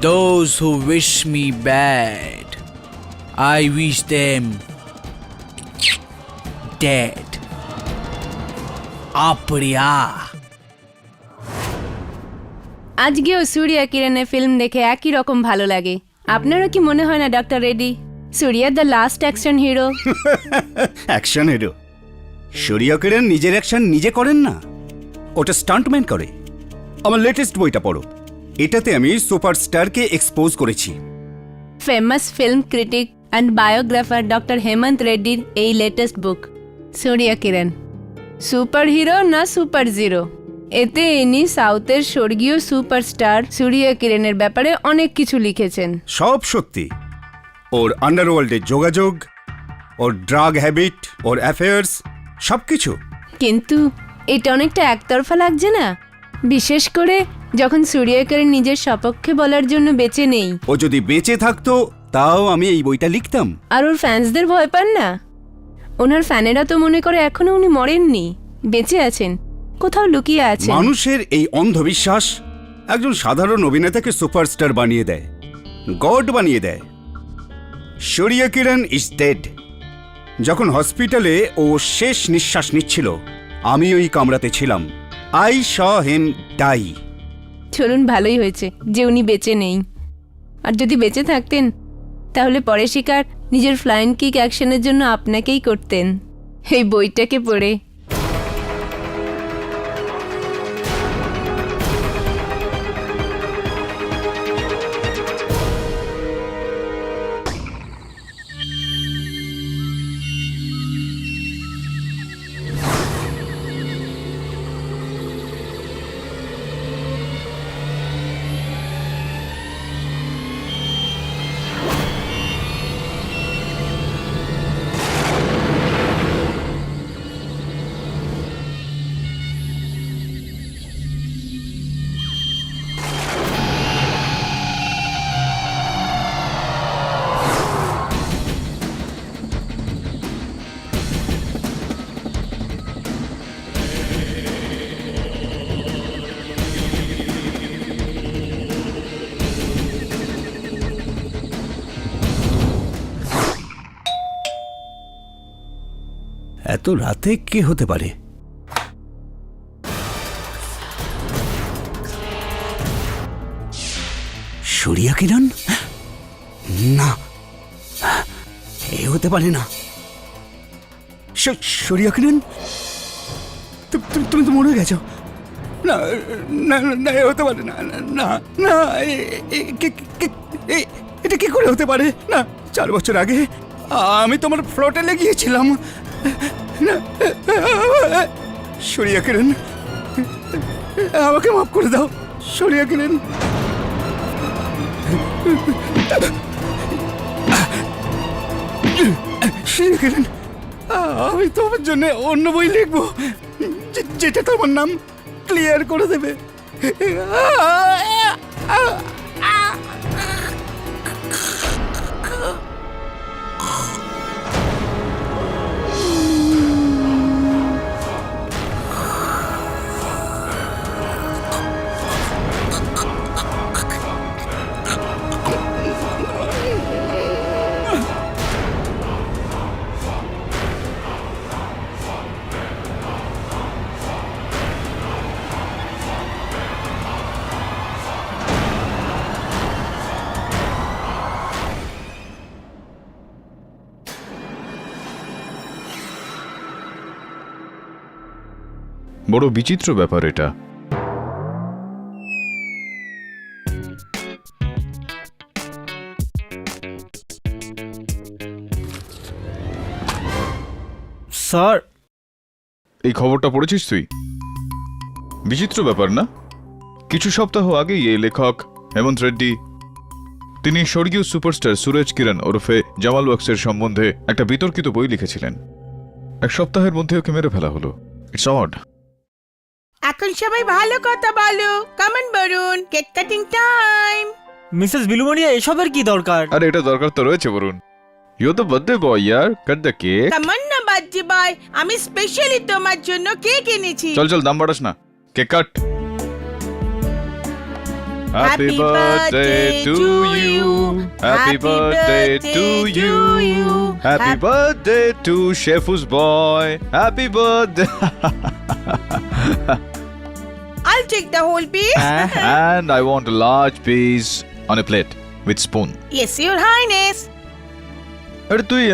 Those who wish me bad, I wish them dead. Apriya. আজকেও সূর্যা কিরণের film দেখে একই রকম ভালো লাগে। আপনারও কি মনে হয় না doctor Reddy, Surya the last action hero? Action hero? Surya Kiran নিজের অ্যাকশন নিজে করেন না, ওটা স্টান্টম্যান করে। আমার লেটেস্ট বইটা পড়ো, এটাতে আমি সুপারস্টারকে এক্সপোজ করেছি। Famous film critic and biographer doctor Hemant রেড্ডির এই latest book Surya Kiran, super hero না সুপার জিরো। এতে ইনি সাউথের স্বর্গীয় সুপারস্টার সূর্যা কিরণের ব্যাপারে অনেক কিছু লিখেছেন। সব সত্যি, ওর আন্ডারওয়ার্ল্ডের যোগাযোগ, ওর ড্রাগ হ্যাবিট, ওর অ্যাফেয়ার্স, সব কিছু। কিন্তু এটা অনেকটা একতরফা লাগছে না? বিশেষ করে যখন সূর্যা কিরণ নিজের সপক্ষে বলার জন্য বেঁচে নেই। ও যদি বেঁচে থাকতো তাও আমি এই বইটা লিখতাম। আর ওর ফ্যান্সদের ভয় পান না? ওনার ফ্যানেরা তো মনে করে এখনো উনি মরেননি, বেঁচে আছেন, কোথাও লুকিয়ে আছেন। মানুষের এই অন্ধবিশ্বাস একজন সাধারণ অভিনেতাকে সুপারস্টার বানিয়ে দেয়, গড বানিয়ে দেয়। সূর্যা কিরণ ইজ ডেড। যখন হসপিটালে ও শেষ নিঃশ্বাস নিচ্ছিল, আমি ওই কামরাতে ছিলাম। I saw him die. চলুন, ভালোই হয়েছে যে উনি বেঁচে নেই। আর যদি বেঁচে থাকতেন তাহলে পরে শিকার নিজের ফ্লাইং কিক অ্যাকশনের জন্য আপনাকেই করতেন, এই বইটাকে পড়ে। এত রাতে কে হতে পারে? সূর্যা কিরণ? না, এ হতে পারে না। সূর্যা কিরণ, তুমি তো মরে গেছো। না না না, এ হতে পারে না। না না, এটা কি করে হতে পারে? না, 4 বছর আগে আমি তোমার ফ্লোটেলে গিয়েছিলাম। সূর্যা কিরণ, আমাকে মাফ করে দাও। সূর্যা কিরণ, সূর্যা কিরণ, আমি তোমার জন্য অন্য বই লিখবো যেটা তোমার নাম ক্লিয়ার করে দেবে। বড় বিচিত্র ব্যাপার এটা। স্যার, এই খবরটা পড়েছিস তুই? বিচিত্র ব্যাপার না? কিছু সপ্তাহ আগেই এই লেখক হেমন্ত রেড্ডি, তিনি স্বর্গীয় সুপারস্টার সুরজ কিরণ ওরফে জামাল বক্সের সম্বন্ধে একটা বিতর্কিত বই লিখেছিলেন। 1 সপ্তাহের মধ্যে ওকে মেরে ফেলা হলো। It's odd. এখন সবাই ভালো কথা বলো, come on Varun, cake cutting time. Mrs বিলুমনিয়া, এসবের কি দরকার? আরে এটা দরকার তো রয়েছে Varun. You the birthday boy ইয়ার, কাট দ্য কেক। কমন না বাচ্চি বয়, আমি স্পেশালি তোমার জন্য কেক এনেছি। চল চল, দাম বাড়াস না, cake cut. Happy birthday to you. Happy birthday to you. Happy birthday to Shefus boy. Happy birthday. I'll take the whole piece. And I want a large piece on a plate with spoon. Yes, your highness. আরে তুই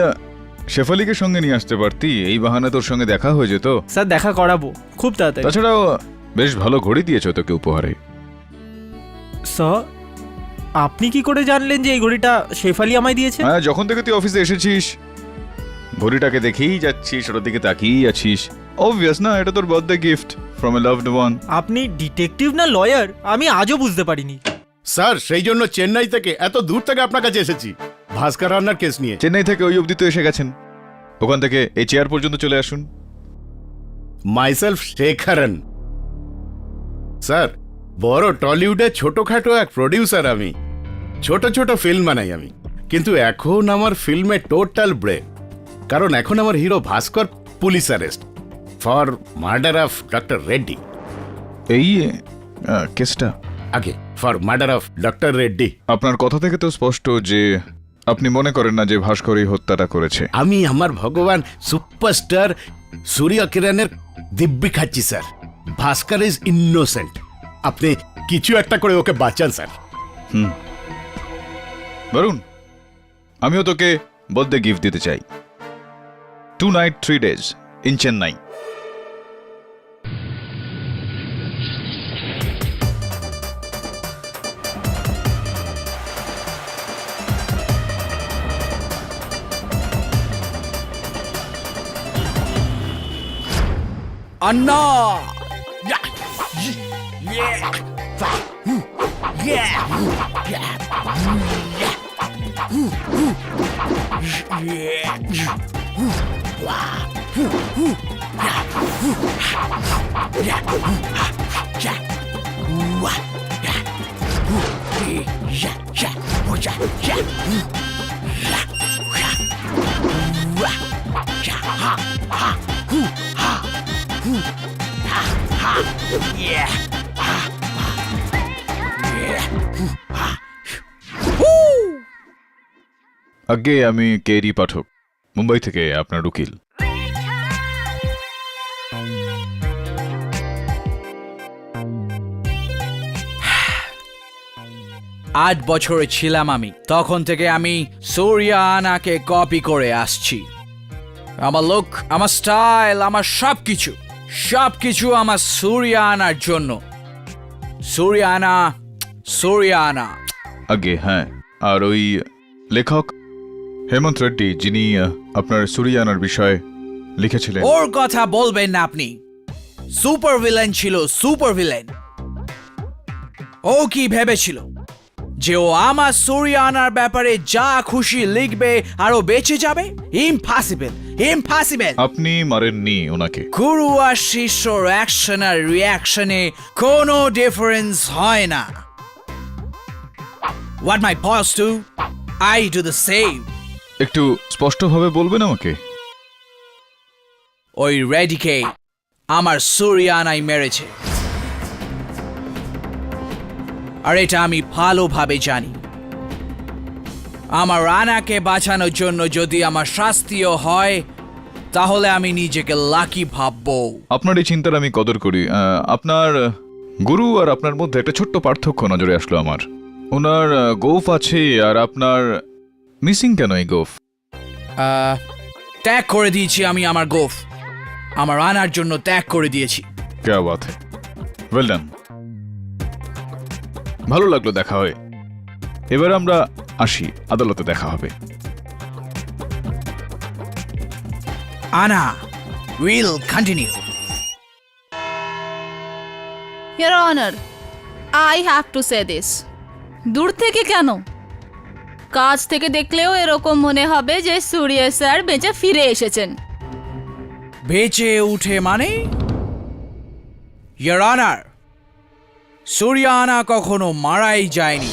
শেফালিকে সঙ্গে নিয়ে আসতে পারতি, এই বাহানা তোর সঙ্গে দেখা হয়ে যেত। স্যার দেখা করাবো খুব তাড়াতাড়ি। তাছাড়াও বেশ ভালো ঘড়ি দিয়েছ তোকে উপহারে। স্যার আপনি কি করে জানলেন যে এই ঘড়িটা শেফালি আমায় দিয়েছে? হ্যাঁ, যখন থেকে তুই অফিসে এসেছিস ঘড়িটাকে দেখেই যাচ্ছিস, ওটার দিকে তাকিয়েই আছিস। অবভিয়াস না, এটা তোর birthday gift from a loved one. আপনি ডিটেকটিভ না লয়ার আমি আজও বুঝতে পারিনি। স্যার সেই জন্য চেন্নাই থেকে এত দূর থেকে আপনার কাছে এসেছি ভাস্কর রান্নার কেস নিয়ে। চেন্নাই থেকে ওই অবধি তো এসে গেছেন, ওখান থেকে এই চেয়ার পর্যন্ত চলে আসুন। মাইসেলফ শেখরন। স্যার বড় টলিউডের ছোটখাটো এক প্রডিউসার আমি, ছোট ছোট ফিল্ম বানাই আমি, কিন্তু এখন আমার ফিল্মে টোটাল ব্রেক, কারণ এখন আমার hero Bhaskar police arrest for murder of doctor Reddy. এই কেসটা আগে for murder of doctor Reddy. আপনার কথা থেকে তো স্পষ্ট যে আপনি মনে করেন না যে ভাস্কর এই হত্যাটা করেছে। আমি আমার ভগবান সুপারস্টার সূর্য কিরণের দিব্যি খাচ্ছি স্যার। ভাস্কর ইজ ইনোসেন্ট, আপনি কিছু একটা করে ওকে বাঁচান স্যার। বরুণ, আমিও তোকে বার্থডে গিফট দিতে চাই। 2 night 3 days in Chennai. Anna! আগে আমি কেরি পাঠক, মুম্বাই থেকে আপনার উকিল। 8 বছরে ছিলাম আমি, তখন থেকে আমি সূর্যানাকে কপি করে আসছি। আমার লুক, আমার স্টাইল, আমার সবকিছু আমার সূর্যানার জন্য। সূর্যানা। আগে হ্যাঁ, আর ওই লেখক হেমন্ত রেড্ডি যিনি আপনার সূর্যানার বিষয়ে লিখেছিলেন, ওর কথা বলবেন না আপনি। সুপার ভিলেন ছিল, সুপার ভিলেন। ও কি ভেবেছিল যে ও আমার সূর্যানার ব্যাপারে যা খুশি লিখবে আর ও বেঁচে যাবে? ইম্পসিবল। আপনি মারেননি ওনাকে। গুরু আর শিষ্যর অ্যাকশন আর রিয়াকশনে কোনো ডিফারেন্স হয় না। What my boss do, I do the same. একটু স্পষ্টভাবে বলবেন আমাকে? ওই রেডিকে আমার সূর্যানাই মেরেছে, আর এটা আমি ভালোভাবে জানি। আমার রানাকে বাঁচানোর জন্য যদি আমার শাস্তিও হয়, তাহলে আমি নিজেকে লাকি ভাববো। আপনার এই চিন্তার আমি কদর করি। আপনার গুরু আর আপনার মধ্যে একটা ছোট্ট পার্থক্য নজরে আসলো আমার। ওনার গোফ আছে আর আপনার মিসিং কেন এই গোফ? ত্যাগ করে দিয়েছি আমি আমার গোফ, আমার রানার জন্য ত্যাগ করে দিয়েছি। ক্যা বাত হ্যায়, ওয়েল ডান। ভালো লাগলো দেখা হয়। এবার আমরা আসি, আদালতে দেখা হবে। Anna, we'll continue. Your Honor, I have to say this. দূর থেকে কেন, কাছ থেকে দেখলেও এরকম মনে হবে যে সূর্য স্যার বেঁচে ফিরে এসেছেন। বেঁচে উঠে মানে? Your Honor, সূর্যানা কখনো মারাই যায়নি।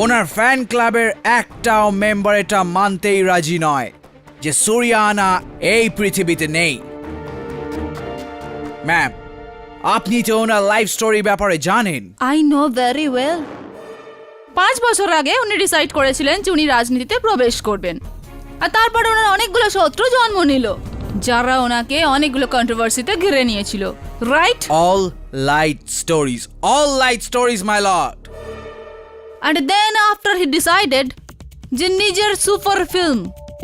ওনার ফ্যান ক্লাবের একটাও মেম্বার এটা মানতেই রাজি নয় যে সূর্যানা এই পৃথিবীতে নেই। ম্যাম, আপনি তো ওনার লাইফ স্টোরি ব্যাপারে জানেন। I know very well. 5 বছর আগে উনি ডিসাইড করেছিলেন যে উনি রাজনীতিতে প্রবেশ করবেন, আর তারপর ওনার অনেকগুলো শত্রু জন্ম নিল যারা ওনাকে অনেকগুলো কন্ট্রোভার্সিতে ঘিরে নিয়েছিল, right? All light stories my lord. And then after he decided যে নিজের সুপার ফিল্ম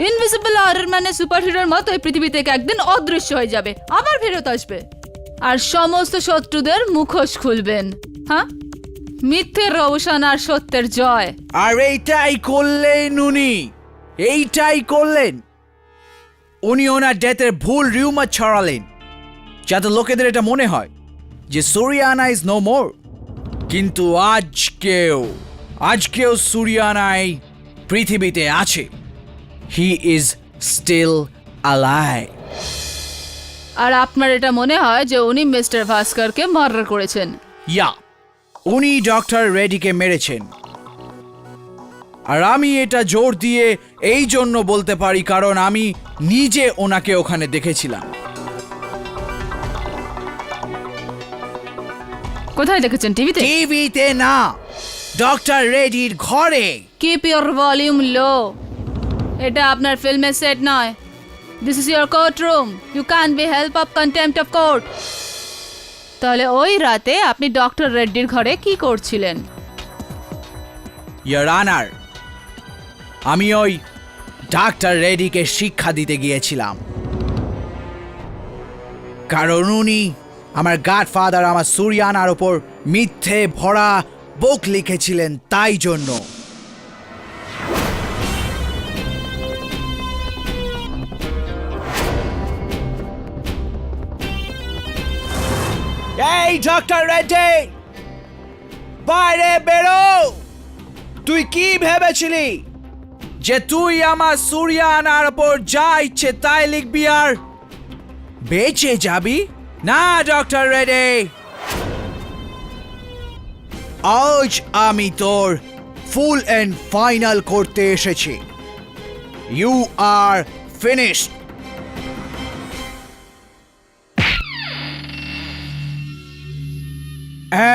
ইনভিজিবল আয়রন ম্যানের সুপারহিরোর মতো এই পৃথিবী থেকে একদিন অদৃশ্য হয়ে যাবে, আবার ফেরত আসবে আর সমস্ত শত্রুদের মুখোশ খুলবেন। হ্যাঁ, মিথ্যের অবসান আর সত্যের জয়। আর এইটাই করলেন উনি ওনার ডেথের ভুল রিউমার ছড়ালেন, যাতে লোকেদের এটা মনে হয় যে সুরিয়ানা ইজ নো মোর। কিন্তু আজকেও সুরিয়ানা এই পৃথিবীতে আছে। He is still alive. আর আপনার এটা মনে হয় যে উনি মিস্টার ভাস্করকে মার্ডার করেছেন? ইয়া, উনি ডক্টর রেড্ডিকে মেরেছেন। আর আমি এটা জোর দিয়ে এই জন্য বলতে পারি কারণ আমি নিজে ওনাকে ওখানে দেখেছিলাম। কোথায় দেখেছেন? টিভিতে? টিভিতে না, ডক্টর রেড্ডির ঘরে। Keep your volume low. এটা আপনার ফিল্মের সেট নয়। This is your court room. You can be help of contempt of court. তাহলে ওই রাতে আপনি ডক্টর রেড্ডির ঘরে কি করছিলেন? ইয়োর অনার, আমি ওই ডাক্তার রেড্ডিকে শিক্ষা দিতে গিয়েছিলাম, কারণ উনি আমার গডফাদার আমার সুরিয়ানার ওপর মিথ্যে ভরা বুক লিখেছিলেন, তাই জন্য। এই ডক্টর রেড্ডি, বাইরে বেরো। তুই কি ভেবেছিলি যে তুই আমার সুরিয়ানার ওপর যা ইচ্ছে তাই লিখবি আর বেঁচে যাবি? না ডক্টর রেড্ডি, আজ আমি তোর ফুল এন্ড ফাইনাল করতে এসেছি। You are finished.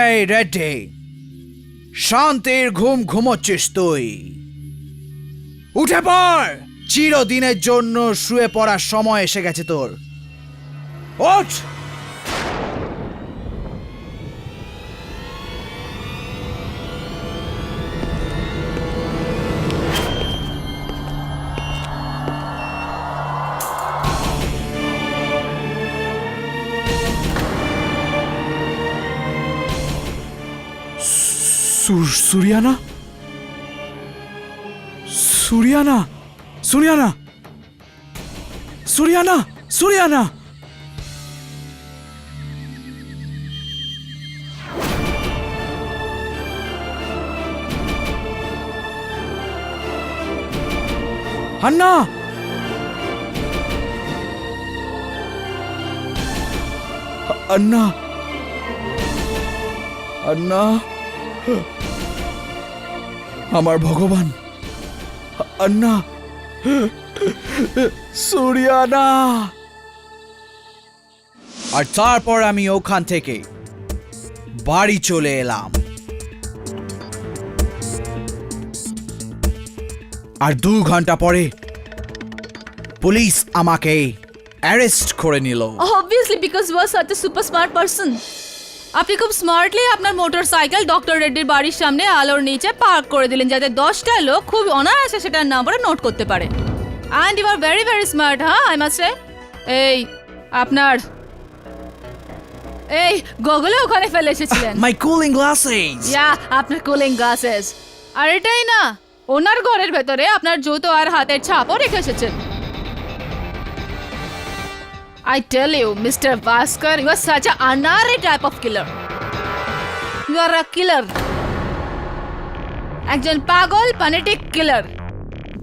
এই রেড্ডি, শান্তির ঘুম ঘুমোচ্ছিস তুই? উঠে পড়, চিরদিনের জন্য শুয়ে পড়ার সময় এসে গেছে তোর। ওঠ। সুরিয়ানা, সুরিয়ানা, সুরিয়ানা, সুরিয়ানা, সুরিয়ানা। হান্না, আন্না, আন্না, আমার ভগবান, আন্না, সুরিয়ানা। আর তারপর আমি ওখান থেকে বাড়ি চলে এলাম। আর 2 ঘন্টা পরে পুলিশ আমাকে অ্যারেস্ট করে নিল। Obviously because you are such a super smart person. আপনি খুব স্মার্টলি আপনার মোটরসাইকেল ডক্টর রেড্ডির বাড়ির সামনে আলোর নিচে পার্ক করে দিলেন, যাতে 10টা লোক খুব অনায়াসে সেটার নাম্বার নোট করতে পারে। And you are very very smart. হ্যাঁ, আই মাস্ট সে। এই আপনার এই গগলে ওখানে ফেলে এসেছিলেন। মাই কুলিং গ্লাসেস। ইয়া, আপনার কুলিং গ্লাসেস। আর এটাই না, ওনার ঘরের ভেতরে আপনার জুতো আর হাতের ছাপও রেখে এসেছেন। I tell you, Mr. Bhaskar, you are such a unary type of killer. You are a killer. একজন পাগল ফ্যানেটিক কিলার,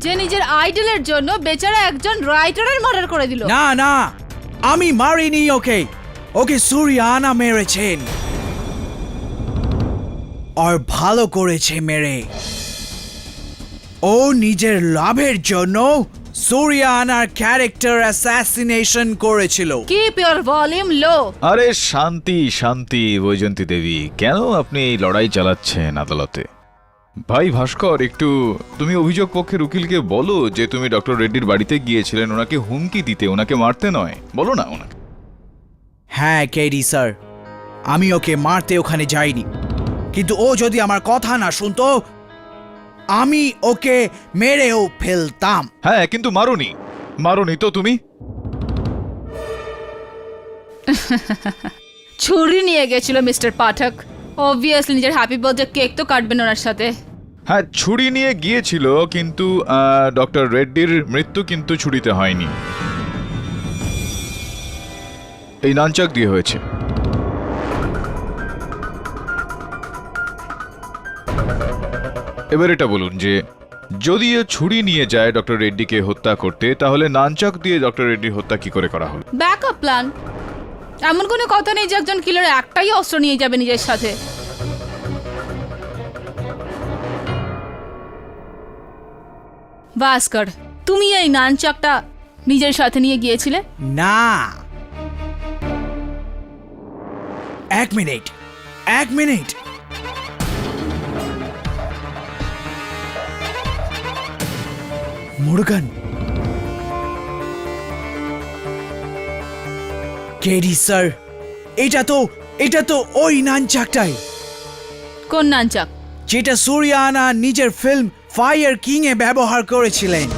যে নিজের আইডলের জন্য বেচারা একজন রাইটারের মার্ডার করে দিল। না না, আমি মারিনি ওকে, ওকে সুরিয়ানা মেরেছেন। আর ভালো করেছে মেরে। ও নিজের লাভের জন্য সুরিয়ানার ক্যারেক্টার অ্যাসাসিনেশন করেছিল। কিপ ইওর ভলিউম লো। আরে শান্তি শান্তি বৈজন্তী দেবী, কেন আপনি এই লড়াই চালাচ্ছেন আদালতে? ভাই ভাস্কর, একটু তুমি অভিযোগ পক্ষের উকিলকে বলো যে তুমি ডক্টর রেড্ডির বাড়িতে গিয়েছিলেন ওনাকে হুমকি দিতে, ওনাকে মারতে নয়। বলো না ওনাকে। হ্যাঁ কেডি স্যার, আমি ওকে মারতে ওখানে যাইনি, কিন্তু ও যদি আমার কথা না শুনতো আমি ওকে মেরেও ফেলতাম। হ্যাঁ, কিন্তু মারোনি। মারোনি তো তুমি? ছুরি নিয়ে গেছিল মিস্টার পাঠক। অবভিয়াসলি নিজের হ্যাপি বার্থডে কেক তো কাটবেন ওনার সাথে। হ্যাঁ, ছুরি নিয়ে গিয়েছিল, কিন্তু ডক্টর রেড্ডির মৃত্যু কিন্তু ছুরিতে হয়নি, এই নানচাক দিয়ে হয়েছে। এবার এটা বলুন যে যদি এ ছুরি নিয়ে যায় ডক্টর রেড্ডিকে হত্যা করতে, তাহলে নানচাক দিয়ে ডক্টর রেড্ডির হত্যা কি করে করা হলো? Backup plan. এমন কোনো কথা নেই যে একজন কিলার একটাই অস্ত্র নিয়ে যাবে নিজের সাথে। ভাস্কর, তুমি এই নানচাকটা নিজের সাথে নিয়ে গিয়েছিলে? না, এক মিনিট। মুরগান, কেডি স্যার, এটা তো ওই নানচাকটাই, কোন নানচাক? যেটা সুরিয়ানা নিজের ফিল্ম ফায়ার কিং এ ব্যবহার করেছিলেন।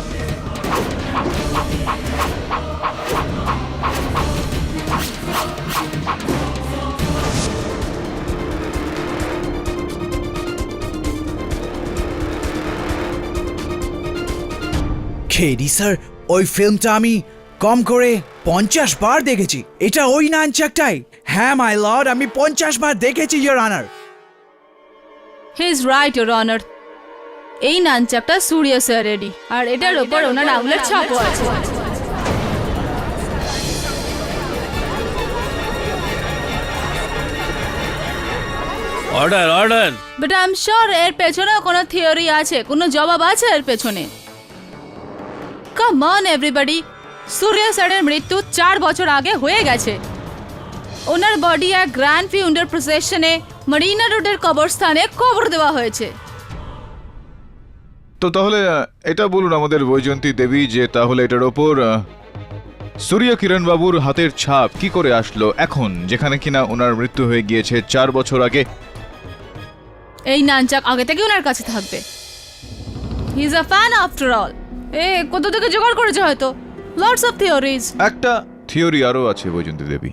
কেডি স্যার, ওই ফিল্মটা আমি কম করে 50 বার দেখেছি। এটা ওই নানচাকটাই। হ্যাঁ মাই লর্ড, আমি 50 বার দেখেছি your honour. He is right your honour. এই নানচাকটা সুরিয়া স্যার রেডি, আর এটার উপর ওনার আঙুলের ছাপও আছে। Order. But I am sure এর পেছনে কোনো থিওরি আছে, কোনো জবাব আছে এর পেছনে। কাম অন এভরিবডি, সুরিয়া স্যারের মৃত্যু 4 বছর আগে হয়ে গেছে। ওনার বডি এক গ্র্যান্ড ফিউন্ডার প্রসেশনে মরিনা রোডের কবরস্থানে কবর দেওয়া হয়েছে। তো তাহলে এটা বলুন আমাদের বৈজন্তী দেবী যে তাহলে এটার ওপর সূর্য কিরণ বাবুর হাতের ছাপ কি করে আসলো এখন, যেখানে কিনা ওনার মৃত্যু হয়ে গিয়েছে 4 বছর আগে? এই নানচাক আগে থেকে ওনার কাছে থাকবে। He is a fan after all. কত থেকে জোগাড় করেছে হয়তো। Lots of theories. একটা থিওরি আরও আছে বৈজন্তী দেবী,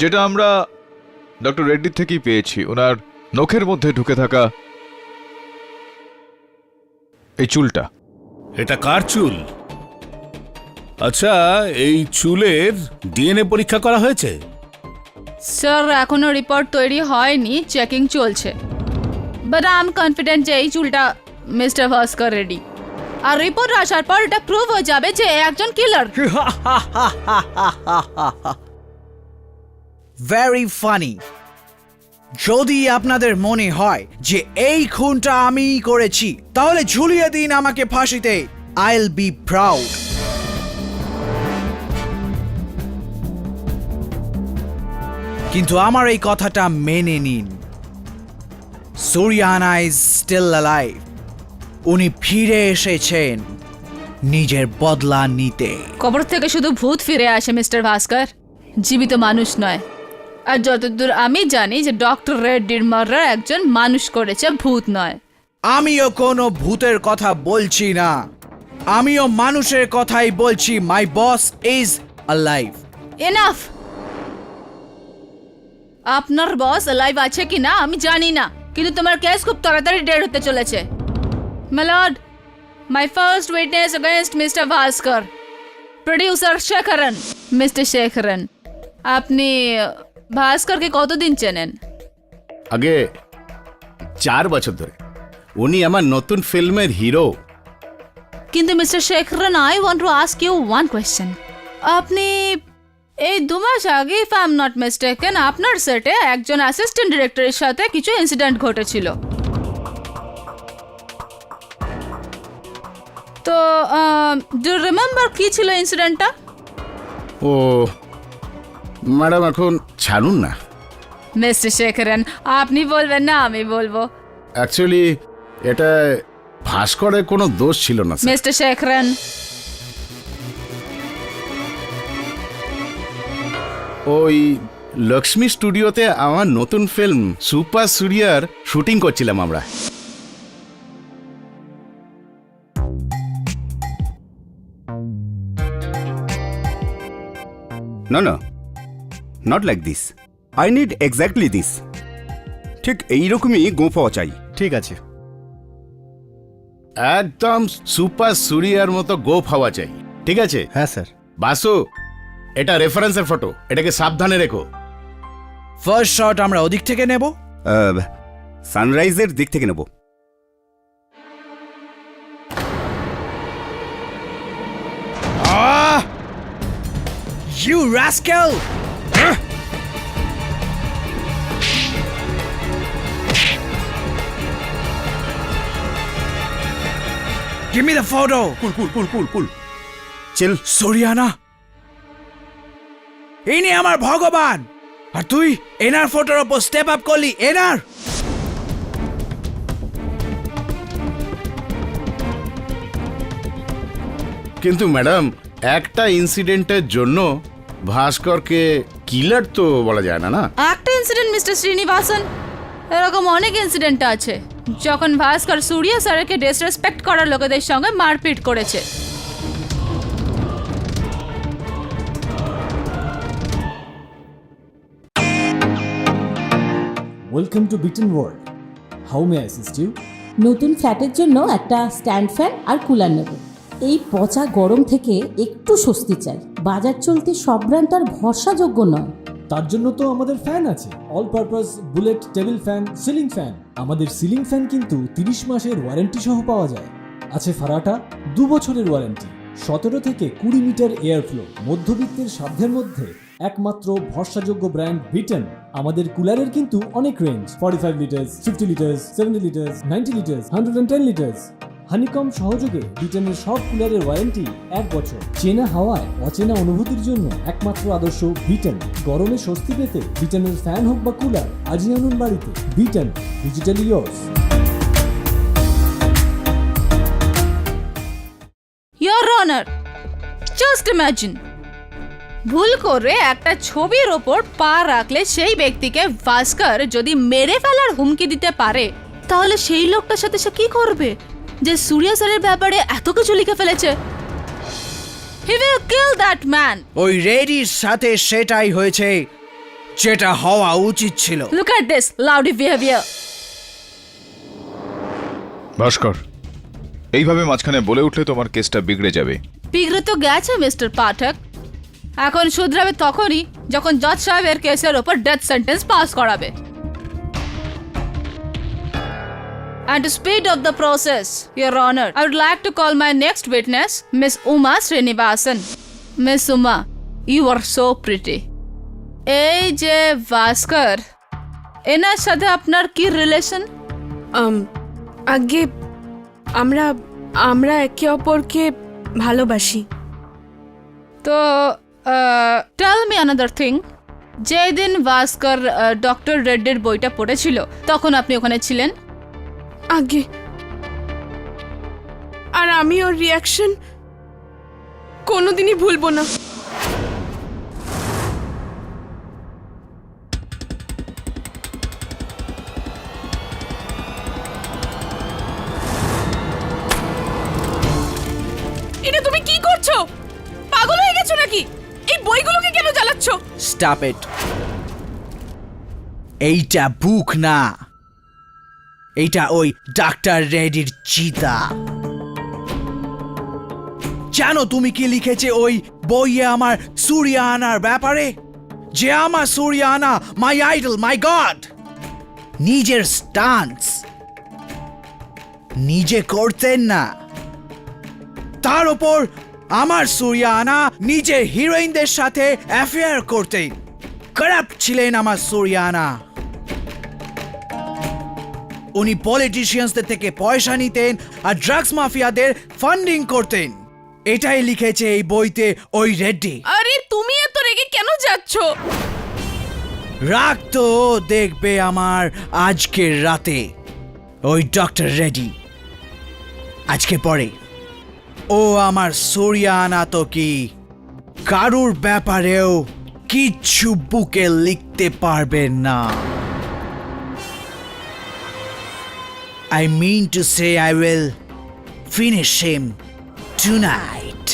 যেটা আমরা ডক্টর রেড্ডির থেকেই পেয়েছি। ওনার নখের মধ্যে ঢুকে থাকা এই চুলটা। এটা কার চুল? আচ্ছা, এই চুলের ডিএনএ পরীক্ষা করা হয়েছে? স্যার, এখনো রিপোর্ট তৈরি হয়নি, চেকিং চলছে। বাট আই এম কনফিডেন্ট যে এই চুলটা মিস্টার ভাস্কর রেডি। আর রিপোর্ট আসার পর এটা প্রুভ হয়ে যাবে যে একজন কিলার। Very funny. যদি আপনাদের মনে হয় যে এই খুনটা আমি করেছি, তাহলে ঝুলিয়ে দিন আমাকে ফাঁসিতে। আইল বি প্রাউড। কিন্তু আমার এই কথাটা মেনে নিন, সুরিয়ানা ইজ স্টিল অ্যালাইভ। উনি ফিরে এসেছেন নিজের বদলা নিতে। কবর থেকে শুধু ভূত ফিরে আসে মিস্টার ভাস্কর, জীবিত মানুষ নয়। আর যতদূর আমি জানি যে ডক্টর রেড্ডির মার্ডার একজন মানুষ করেছে, ভূত নয়। আমিও কোনো ভূতের কথা বলছি না, আমিও মানুষের কথাই বলছি। মাই বস ইজ অ্যালাইভ। এনাফ। আপনার বস অ্যালাইভ আছে কি না আমি জানি না, কিন্তু তোমার কেস খুব তাড়াতাড়ি ডেড হতে চলেছে। My lord, my first witness against mister Bhaskar, producer Sekharan. Mister Sekharan, আপনি ভাস্করকে কতদিন চেনেন? আগে 4 বছর ধরে। উনি আমার নতুন ফিল্মের হিরো। কিন্তু mister Sekharan, I want to ask you one question. আপনি এই 2 মাস আগে, if I am not mistaken, আপনার সেটে একজন অ্যাসিস্ট্যান্ট ডিরেক্টরের সাথে কিছু ইনসিডেন্ট ঘটেছিল। তো ডু রিমেম্বার কি ছিল ইনসিডেন্টটা? ও ম্যাডাম এখন ছাড়ুন না। মিস্টার শেখরন, আপনি বলবেন না আমি বলবো? অ্যাকচুয়ালি এটা ভাস্করের কোনো দোষ ছিল না স্যার। মিস্টার শেখরন, ওই লক্ষ্মী স্টুডিওতে আমার নতুন ফিল্ম সুপার সুরিয়ার শুটিং করছিলাম আমরা। No, no. Not like this. I need exactly this. ঠিক এইরকমই গোঁ পাওয়া চাই। ঠিক আছে। একদম সুপার সুরিয়ার মতো গোপ হওয়া চাই, ঠিক আছে? হ্যাঁ স্যার। বাসু, এটা রেফারেন্সের ফটো, এটাকে সাবধানে রেখো। ফার্স্ট শট আমরা ওদিক থেকে নেব। সানরাইজের দিক থেকে নেব। You rascal! Give me the photo. পুল চিল। সরিয়ানা, ইনি আমার ভগবান, আর তুই এনার ফটোর উপর স্টেপ আপ করলি। এনার কিন্তু ম্যাডাম, একটা ইনসিডেন্টের জন্য ভাস্করকে কিলার তো বলা যায় না, না? একটা ইনসিডেন্ট মিস্টার শ্রীনিবাসন, এরকম অনেক ইনসিডেন্ট আছে যখন ভাস্কর সূর্য স্যারকে ডিসরেসপেক্ট করার লোকেদের সঙ্গে মারপিট করেছে। Welcome to beaten world. How may I assist you? নতুন ফ্ল্যাটের জন্য একটা স্ট্যান্ড ফ্যান আর কুলার নেব। এই পচা গরম থেকে একটু স্বস্তি চাই। বাজার চলতে সব ব্র্যান্ড আর ভরসাযোগ্য নয়। তার জন্য তো আমাদের ফ্যান আছে, all purpose bullet table fan, ceiling fan. আমাদের সিলিং ফ্যান কিন্তু 30 মাসের ওয়ারেন্টি সহ পাওয়া যায়। আছে ফারাটা 2 বছরের ওয়ারেন্টি, 17 থেকে 20 মিটার এয়ার ফ্লো, মধ্যবিত্তের সাধ্যের মধ্যে একমাত্র ভরসাযোগ্য ব্র্যান্ড বিটেন। আমাদের কুলারের কিন্তু অনেক range, 45 litres, 50 litres, 70 litres, 90 litres, 110 litres. Honeycomb সহযোগে বিটেনের সব কুলারের ওয়ারেন্টি 1 বছর। চেনা হাওয়ায় অচেনা অনুভূতির জন্য একমাত্র আদর্শ বিটেন। গরমে স্বস্তি পেতে বিটেনের ফ্যান হোক বা কুলার আজই আনুন বাড়িতে। Beaten, digitally yours. Your honour, just imagine, ভুল করে একটা ছবির ওপর পা রাখলে সেই ব্যক্তিকে ভাস্কর যদি মেরে ফেলার হুমকি দিতে পারে, তাহলে সেই লোকটার সাথে সে কি করবে যে সূর্য স্যারের ব্যাপারে এত কিছু লিখে ফেলেছে? He will kill that man. ওই রেডির সাথে সেটাই হয়েছে যেটা হওয়া উচিত ছিল। Look at this loudy behavior. ভাস্কর, এইভাবে মাঝখানে বলে উঠলে তোমার কেসটা বিগড়ে যাবে। বিগড়ে তো গেছে মিস্টার পাঠক, এখন শুধরাবে তখনই যখন জজ সাহেবের কেসের ওপর ডেথ সেন্টেন্স পাস করাবে। And to speed up the process, Your Honor, I would like to call my next witness, Miss Uma Srinivasan. Miss Uma, you are so pretty. এই যে ভাস্কর, এনার সাথে আপনার কি রিলেশন? আগে আমরা একে অপরকে ভালোবাসি। তো টেল মি অ্যানাদার থিং, যেদিন ভাস্কর ডক্টর রেড্ডির বইটা পড়েছিল তখন আপনি ওখানে ছিলেন? আগে, আর আমি ওর রিয়াকশন কোনোদিনই ভুলবো না। এটা তুমি কি করছো? পাগল হয়ে গেছো নাকি? এই বইগুলোকে কেন জ্বালাচ্ছ? Stop it. এইটা বুক না, এইটা ওই ডাক্তার রেডির চিতা। জানো তুমি কি লিখেছে ওই বইয়ে আমার সূর্যানার ব্যাপারে? যে আমার সূর্যানা মাই আইডল, মাই গড। নিজের স্টান্স নিজে করতেন না, তার উপর আমার সূর্যানা নিজের হিরোইনদের সাথে অ্যাফেয়ার করতেন। খারাপ ছিলেন আমার সূর্যানা। উনি পলিটিশিয়ানসদের থেকে পয়সা নিতেন আর ড্রাগস মাফিয়াদের ফান্ডিং করতেন। এটাই লিখেছে এই বইতে ওই রেড্ডি। আরে তুমি এত রেগে কেন যাচ্ছ? রাগ তো দেখবে আমার আজকের রাতে ওই ডক্টর রেড্ডি। আজকে পরে ও আমার সূর্যানা তো কি কারুর ব্যাপারেও কিচ্ছু বুকে লিখতে পারবে না। I mean to say I will finish him tonight.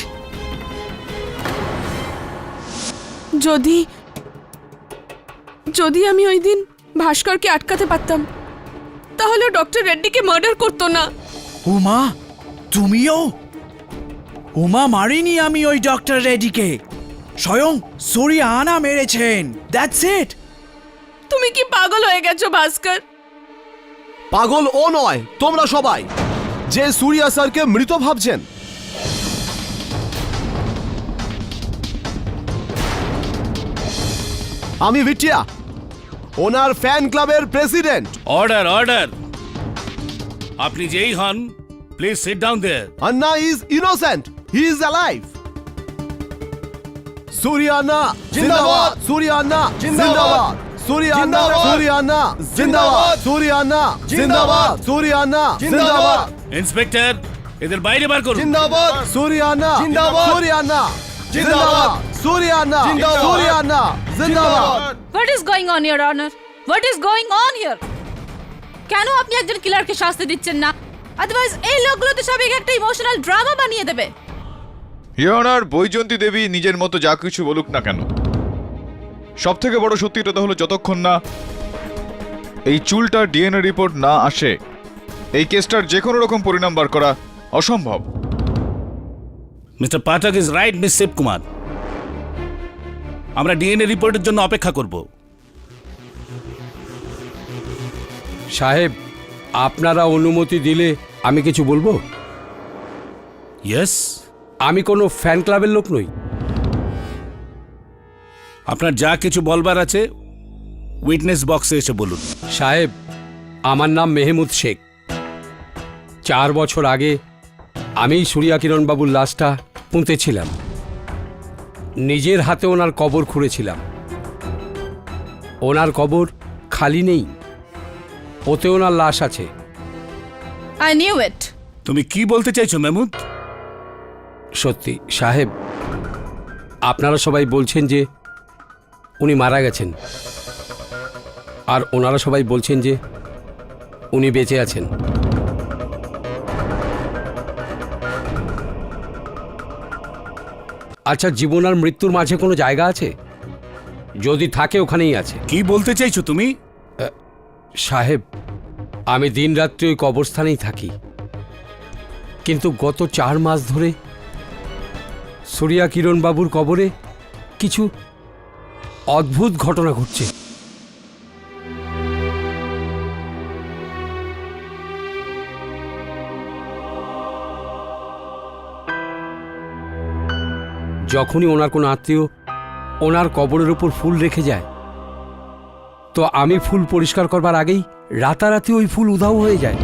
যদি আমি ওই দিন ভাস্করকে আটকাতে পারতাম তাহলে ডক্টর রেড্ডিকে মার্ডার করতো না। উমা, তুমিও? উমা মারিনি আমি ওই ডক্টর রেড্ডিকে, স্বয়ং সূর্যানা মেরেছেন। That's it. তুমি কি পাগল হয়ে গেছো ভাস্কর? পাগল ও নয়, তোমরা সবাই যে সূর্যা স্যারকে মৃত ভাবছেন। আমি ভিটিয়া, ওনার ফ্যান ক্লাবের প্রেসিডেন্ট। অর্ডার অর্ডার, আপনি যেই হন, please sit down there. Anna is innocent. He is alive. Suryana Zindabad. Suryana Zindabad. Suryana Suryana Zindabad. Suryana Zindabad. Suryana Zindabad. Inspector, এদের বাইরে বার করুন। Zindabad. Suryana Zindabad. Suryana Zindabad. Suryana Suryana Zindabad. What is going on your honour? What is going on here? কেন আপনি একজন কিলারকে শাস্তি দিচ্ছেন না? Otherwise এই লোকগুলো তো সব একটা ইমোশনাল ড্রামা বানিয়ে দেবে। ইওর অনার, বৈজয়ন্তী দেবী নিজের মতো যা কিছু বলুক না কেন, সব থেকে বড় সত্যিটা তো হলো যতক্ষণ না এই চুলটার ডিএনএ রিপোর্ট না আসে, এই কেসটার যে কোনো রকম পরিণাম বার করা অসম্ভব। Mister Pathak is right, miss Shivakumar. আমরা ডিএনএ রিপোর্টের জন্য অপেক্ষা করব। সাহেব, আপনারা অনুমতি দিলে আমি কিছু বলবো? ইয়েস। আমি কোনো ফ্যান ক্লাবের লোক নই। আপনার যা কিছু বলবার আছে উইটনেস বক্সে এসে বলুন। সাহেব, আমার নাম মেহমুদ শেখ। 4 বছর আগে আমি সূর্যাকিরণবাবুর লাশটা পুঁতেছিলাম। নিজের হাতে ওনার কবর খুঁড়েছিলাম। ওনার কবর খালি নেই, ওতে ওনার লাশ আছে। I knew it. তুমি কি বলতে চাইছো মেহমুদ? সত্যি সাহেব, আপনারা সবাই বলছেন যে উনি মারা গেছেন, আর ওনারা সবাই বলছেন যে উনি বেঁচে আছেন। আচ্ছা, জীবন আর মৃত্যুর মাঝে কোনো জায়গা আছে? যদি থাকে ওখানেই আছে। কি বলতে চাইছো তুমি? সাহেব, আমি দিনরাত্রি ওই কবরস্থানেই থাকি, কিন্তু গত 4 মাস ধরে সূর্যাকিরণবাবুর কবরে কিছু অদ্ভুত ঘটনা ঘটছে। যখনই ওনার কোনো আত্মীয় ওনার কবরের উপর ফুল রেখে যায়, তো আমি ফুল পরিষ্কার করবার আগেই রাতারাতি ওই ফুল উধাও হয়ে যায়।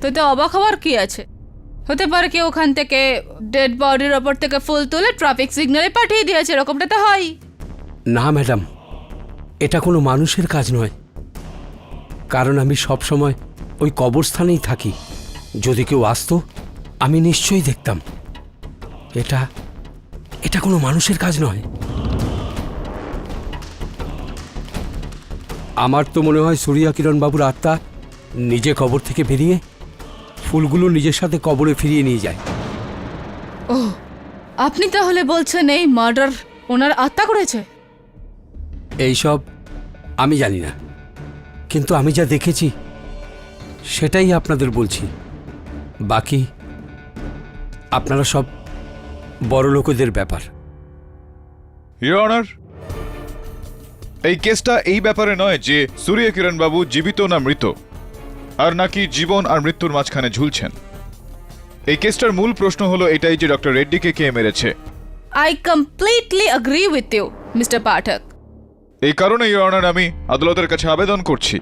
তো তো অবাক হওয়ার কি আছে? হতে পারে কেউ ওখান থেকে ডেড বডির ওপর থেকে ফুল তুলে ট্রাফিক সিগন্যালে পাঠিয়ে দিয়েছে, এরকমটা তো হয়। না ম্যাডাম, এটা কোনো মানুষের কাজ নয়, কারণ আমি সব সময় ওই কবরস্থানেই থাকি। যদি কেউ আসতো আমি নিশ্চয়ই দেখতাম। এটা কোনো মানুষের কাজ নয়। আমার তো মনে হয় সূর্যাকিরণবাবুর আত্মা নিজে কবর থেকে বেরিয়ে ফুলগুলো নিজের সাথে কবরে ফিরিয়ে নিয়ে যায়। ও, আপনি তাহলে বলছেন এই মার্ডার ওনার আত্মা করেছে? এইসব আমি জানি না, কিন্তু আমি যা দেখেছি সেটাই আপনাদের বলছি। বাকি আপনারা সব বড় লোকেদের ব্যাপার। ইওর অনার, এই কেসটা এই ব্যাপারে নয় যে সূর্য কিরণ বাবু জীবিত না মৃত, আর নাকি জীবন আর মৃত্যুর মাঝখানে ঝুলছেন। এই কেসটার মূল প্রশ্ন হলো এটাই যে ডক্টর রেড্ডিকে কে মেরেছে। I completely agree with you, Mr. Pathak. এই কারণে ইওর অনার আমি আদালতের কাছে আবেদন করছি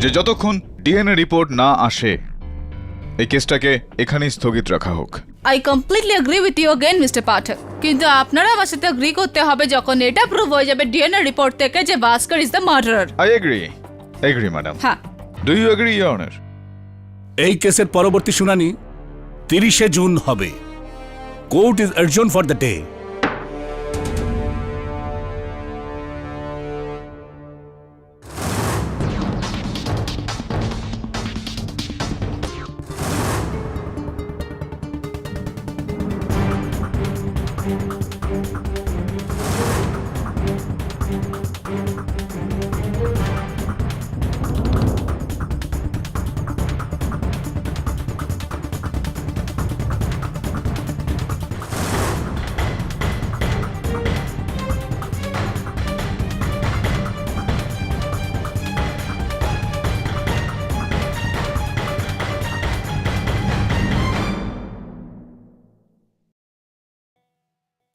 যে যতক্ষণ ডিএনএ রিপোর্ট না আসে এই কেসটাকে এখানেই স্থগিত রাখা হোক। I completely agree with you again, Mr. Pathak. কিন্তু আপনারা আমার সাথে এগ্রি করতে হবে যখন এটা প্রুভ হয়ে যাবে ডিএনএ রিপোর্ট থেকে যে Bhaskar is the murderer. I agree madam. হ্যাঁ। Do you agree your honour? এই কেসের পরবর্তী শুনানি 30শে জুন হবে। Court is adjourn for the day.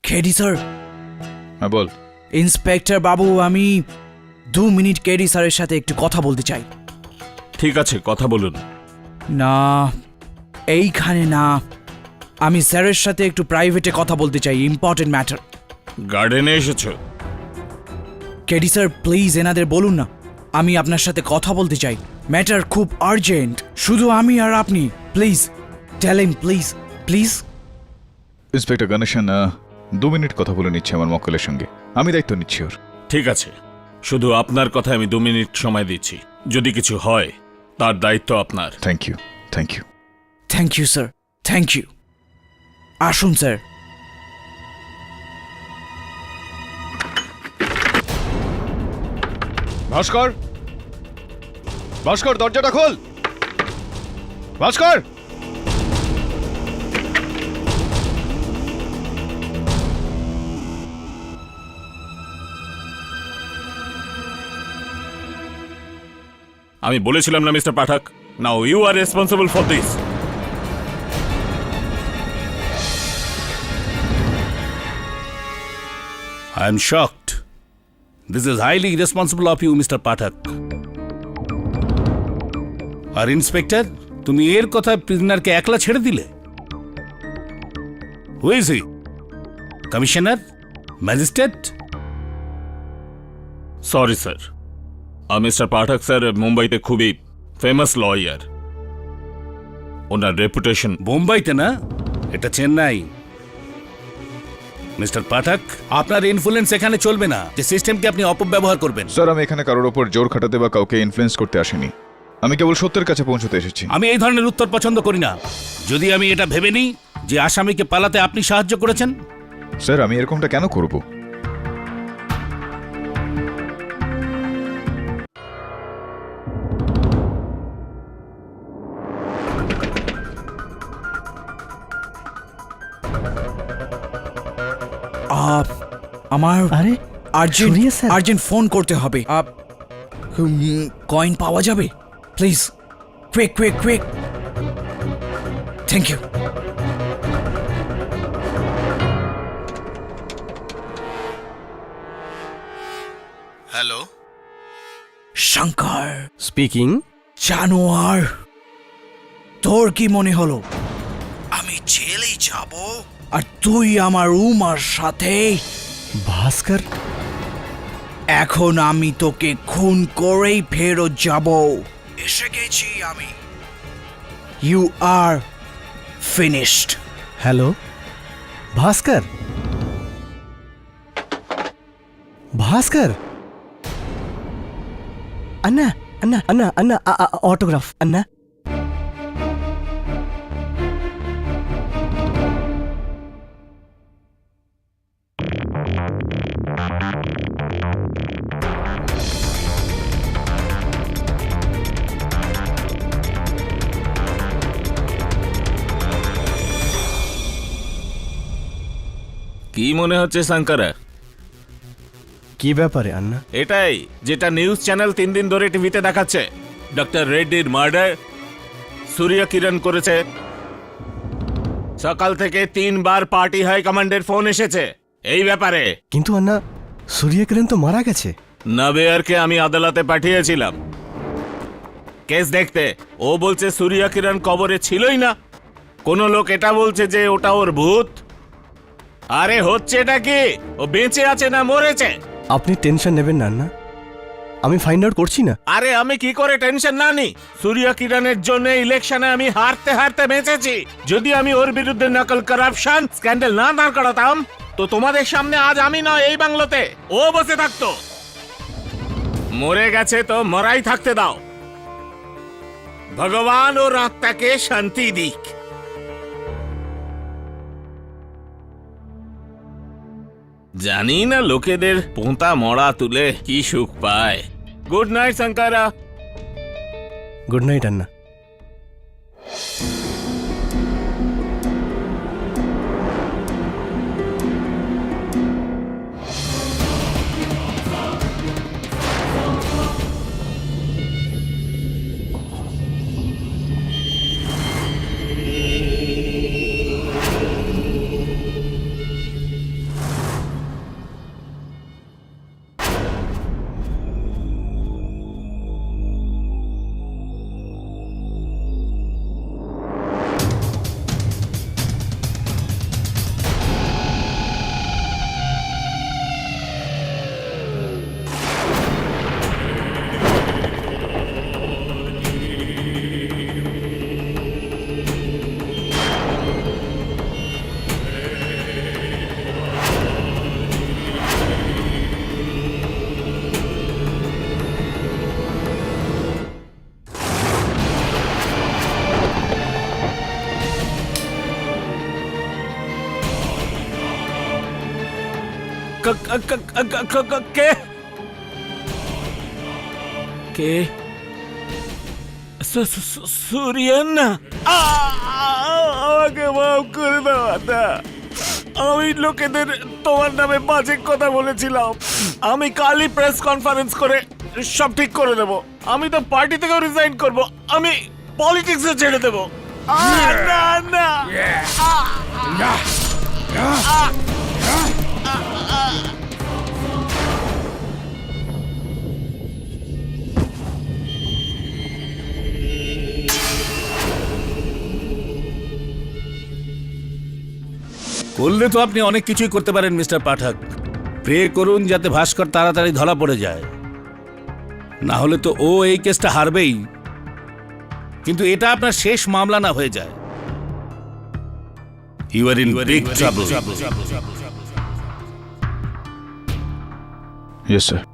KD sir. হ্যাঁ বল। ইন্সপেক্টর বাবু, আমি 2 মিনিট কেডি স্যারের সাথে একটু কথা বলতে চাই। ঠিক আছে, কথা বলুন। না, এইখানে না, আমি স্যারের সাথে একটু প্রাইভেটে কথা বলতে চাই, ইম্পর্টেন্ট ম্যাটার। গার্ডেনে এসেছো? কেডি স্যার প্লিজ এনাদের বলুন না, আমি আপনার সাথে কথা বলতে চাই, ম্যাটার খুব আর্জেন্ট, শুধু আমি আর আপনি, please tell him, please please. Inspector Ganesan 2 minute কথা বলে নিচ্ছে আমার মক্কেলের সঙ্গে, আমি দায়িত্ব নিচ্ছি ওর। ঠিক আছে, শুধু আপনার কথায় আমি 2 মিনিট সময় দিচ্ছি। যদি কিছু হয় তার দায়িত্ব আপনার। Thank you, thank you. Thank you sir, thank you. আসুন স্যার। ভাস্কর, ভাস্কর দরজাটা খোল। ভাস্কর! আমি বলেছিলাম না mister Pathak, now you are responsible for this. I am shocked. This is highly irresponsible of you, Mr. Pathak. আর ইন্সপেক্টর, তুমি এর কথায় প্রিজনারকে একলা ছেড়ে দিলে? Who is he? Commissioner? Magistrate? Sorry sir, mister Pathak sir মুম্বাইতে খুবই ফেমাস লয়ার। ওনার রেপুটেশন মুম্বাইতে না, এটা চেন্নাই। মিস্টার পাঠক, আপনার ইনফ্লুয়েন্স এখানে চলবে না যে সিস্টেমকে আপনি অপব্যবহার করবেন। স্যার, আমি এখানে কারোর ওপর জোর খাটাতে বা কাউকে ইনফ্লুয়েন্স করতে আসিনি, আমি কেবল সত্যের কাছে পৌঁছতে এসেছি। আমি এই ধরনের উত্তর পছন্দ করি না। যদি আমি এটা ভেবে নিই যে আসামিকে পালাতে আপনি সাহায্য করেছেন। স্যার, আমি এরকমটা কেন করব? আমার আর্জেন্ট ফোন করতে হবে। কয়েন পাওয়া যাবে please? Quick quick quick. Thank you. Hello, Shankar speaking. জানোয়ার, তোর কি মনে হলো আমি জেলে যাব আর তুই আমার উমার সাথে? ভাস্কর, এখন আমি তোকে খুন করেই ফেরত যাব। এসে গেছি আমি। You are finished. Hello Bhaskar, Bhaskar, అన్నా అన్నా అన్నా అన్నా ఆటోగ్రాఫ్ అన్నా. কি মনে হচ্ছে শঙ্কর? কি ব্যাপারে আন্না? এটাই যেটা নিউজ চ্যানেল 3 দিন ধরে টিভিতে দেখাচ্ছে। ডক্টর রেড্ডির মার্ডার সূর্য কিরণ করেছে। সকাল থেকে 3 বার পার্টি হাই কমান্ডের ফোন এসেছে এই ব্যাপারে। কিন্তু আন্না, সূর্য কিরণ তো মারা গেছে। নবেয়ারকে আমি আদালতে পাঠিয়েছিলাম কেস দেখতে। ও বলছে সূর্য কিরণ কবরে ছিলই না। কোন লোক এটা বলছে যে ওটা ওর ভূত। আরে হচ্ছে এটা কি? ও বেঁচে আছে না মরেছে? আপনি টেনশন নেবেন না আন্না, আমি ফাইন্ড আউট করছি না। আরে আমি কি করে টেনশন না নি? সূর্য কিরণের জন্য ইলেকশনে আমি হারতে হারতে বেঁচেছি। যদি আমি ওর বিরুদ্ধে নকল করাপশন স্ক্যান্ডাল না দাঁড় করাতাম তো তোমাদের সামনে আজ আমি নয় এই বাংলোতে ও বসে থাকতো। মরে গেছে তো মরাই থাকতে দাও। ভগবান ওর আত্মাকে শান্তি দিক। জানি না লোকেদের পোঁতা মরা তুলে কি সুখ পায়। Good night Shankara. Good night আন্না। কে কে? সূর্যন, আমাকে মাফ করে দাও আদা। আমি লোকেদের তোমার নামে বাজে কথা বলেছিলাম। আমি কালই প্রেস কনফারেন্স করে সব ঠিক করে দেব। আমি তো পার্টি থেকে রিজাইন করব। আমি পলিটিক্সে ছেড়ে দেব। না না করলে তো আপনি অনেক কিছুই করতে পারেন মিস্টার পাঠক। প্রে করুন যাতে ভাস্কর তাড়াতাড়ি ধরা পড়ে যায়, না হলে তো ও এই কেসটা হারবেই। কিন্তু এটা আপনার শেষ মামলা না হয়ে যায়। You are in big trouble. Yes sir.